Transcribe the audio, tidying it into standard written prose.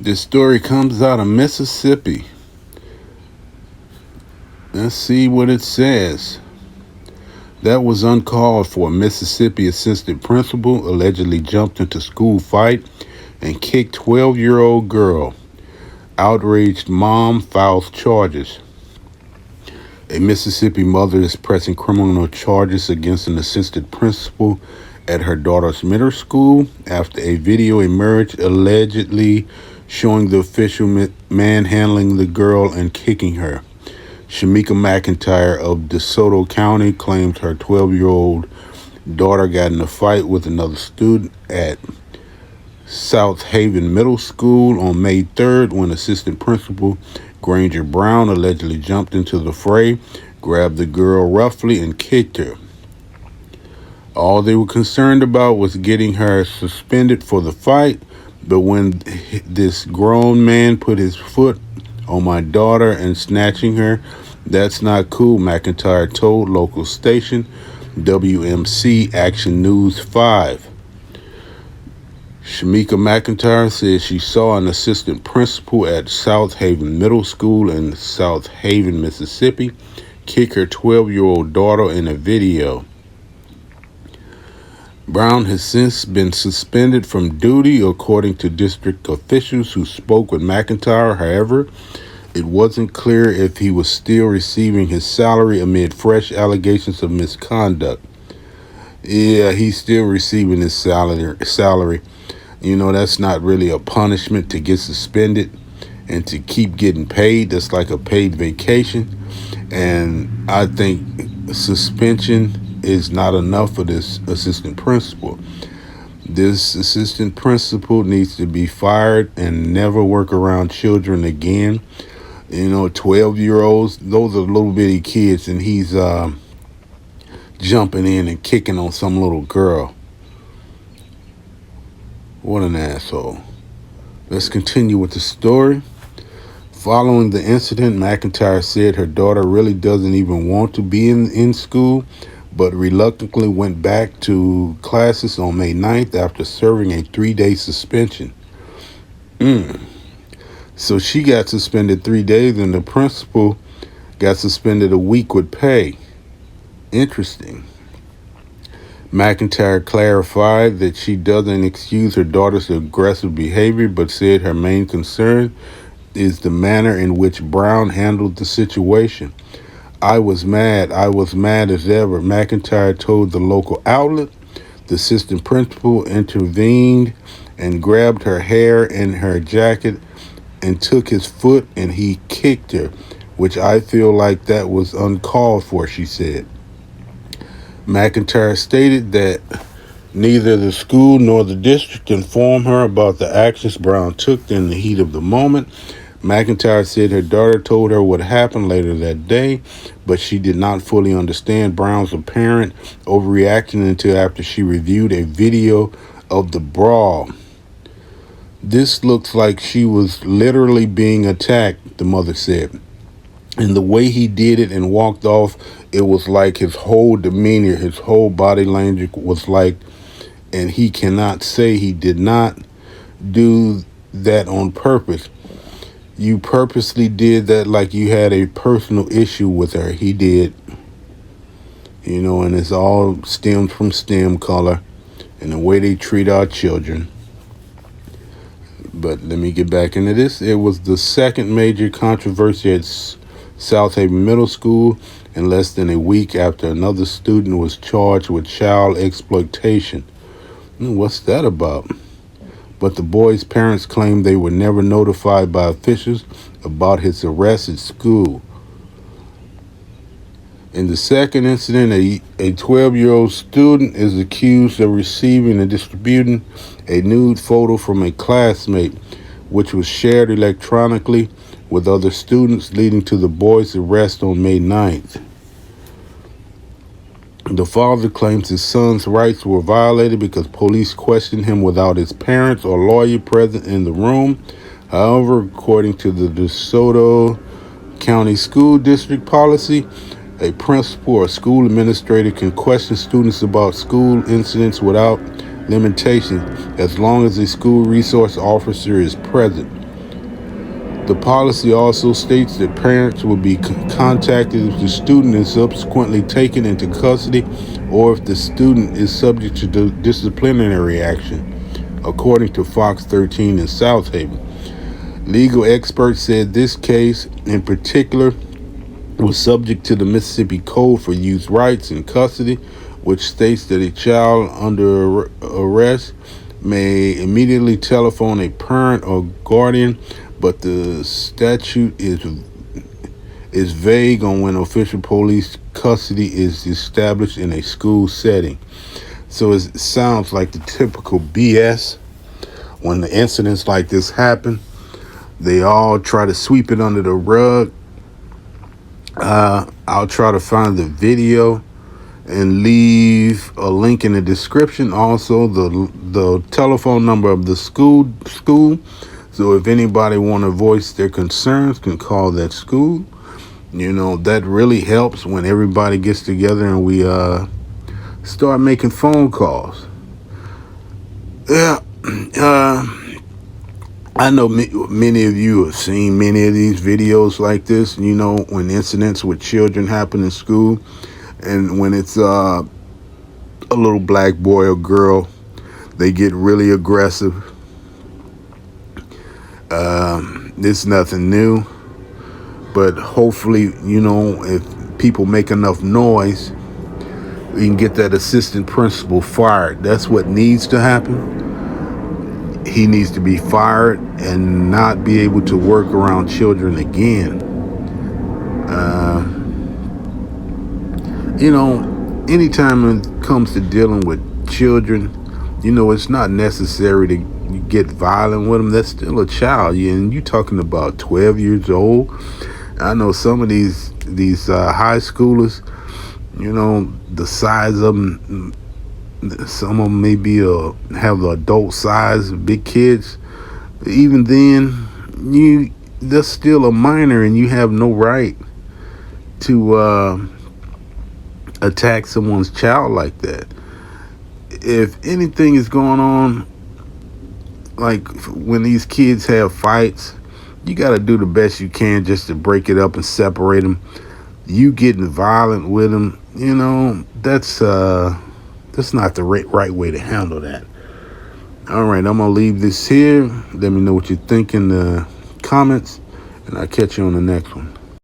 This story comes out of Mississippi. Let's see what it says. That was uncalled for. Mississippi assistant principal allegedly jumped into school fight and kicked 12-year-old girl. Outraged mom files charges. A Mississippi mother is pressing criminal charges against an assistant principal at her daughter's middle school after a video emerged allegedly showing the official manhandling the girl and kicking her. Shamika McIntyre of DeSoto County claims her 12-year-old daughter got in a fight with another student at Southaven Middle School on May 3rd when assistant principal Granger Brown allegedly jumped into the fray, grabbed the girl roughly, and kicked her. All they were concerned about was getting her suspended for the fight, but when this grown man put his foot on my daughter and snatching her, that's not cool, McIntyre told local station WMC Action News 5. Shamika McIntyre says she saw an assistant principal at Southaven Middle School in Southaven, Mississippi, kick her 12-year-old daughter in a video. Brown has since been suspended from duty, according to district officials who spoke with McIntyre. However, it wasn't clear if he was still receiving his salary amid fresh allegations of misconduct. Yeah, he's still receiving his salary. You know, that's not really a punishment to get suspended and to keep getting paid. That's like a paid vacation. And I think suspension is not enough for this assistant principal. This assistant principal needs to be fired and never work around children again. You know, 12-year-olds, those are little bitty kids, and he's jumping in and kicking on some little girl. What an asshole. Let's continue with the story. Following the incident, McIntyre said her daughter really doesn't even want to be in school, but reluctantly went back to classes on May 9th after serving a 3-day suspension. So she got suspended 3 days, and the principal got suspended a week with pay. Interesting. McIntyre clarified that she doesn't excuse her daughter's aggressive behavior, but said her main concern is the manner in which Brown handled the situation. I was mad as ever, McIntyre told the local outlet. The assistant principal intervened and grabbed her hair and her jacket and took his foot, and he kicked her, which I feel like that was uncalled for, she said. McIntyre stated that neither the school nor the district informed her about the actions Brown took in the heat of the moment. McIntyre said her daughter told her what happened later that day, but she did not fully understand Brown's apparent overreaction until after she reviewed a video of the brawl. This looks like she was literally being attacked, the mother said. And the way he did it and walked off, it was like his whole demeanor, his whole body language was like, and he cannot say he did not do that on purpose. You purposely did that like you had a personal issue with her. He did. You know, and it's all stems from stem color and the way they treat our children. But let me get back into this. It was the second major controversy at Southaven Middle School in less than a week after another student was charged with child exploitation. What's that about? But the boy's parents claimed they were never notified by officials about his arrest at school. In the second incident, a 12-year-old student is accused of receiving and distributing a nude photo from a classmate, which was shared electronically with other students, leading to the boy's arrest on May 9th. The father claims his son's rights were violated because police questioned him without his parents or lawyer present in the room. However, according to the DeSoto County School District policy, a principal or school administrator can question students about school incidents without limitation as long as a school resource officer is present. The policy also states that parents will be contacted if the student is subsequently taken into custody or if the student is subject to disciplinary action, according to Fox 13 in Southaven. Legal experts said this case in particular was subject to the Mississippi Code for Youth Rights in Custody, which states that a child under arrest may immediately telephone a parent or guardian, but the statute is vague on when official police custody is established in a school setting. So it sounds like the typical BS. When the incidents like this happen, they all try to sweep it under the rug. I'll try to find the video and leave a link in the description. Also, the telephone number of the school. So if anybody want to voice their concerns, can call that school. That really helps when everybody gets together and we start making phone calls. Yeah. I know many of you have seen many of these videos like this, when incidents with children happen in school, and when it's a little black boy or girl, they get really aggressive. It's nothing new, but hopefully, if people make enough noise, we can get that assistant principal fired. That's what needs to happen. He needs to be fired and not be able to work around children again. Anytime it comes to dealing with children, it's not necessary to get violent with them. That's still a child. And you're talking about 12 years old. I know some of these high schoolers, the size of them, some of them maybe have the adult size, big kids. Even then, they're still a minor, and you have no right to attack someone's child like that. If anything is going on, like when these kids have fights, you got to do the best you can just to break it up and separate them. You getting violent with them, that's not the right way to handle that. All right, I'm going to leave this here. Let me know what you think in the comments, and I'll catch you on the next one.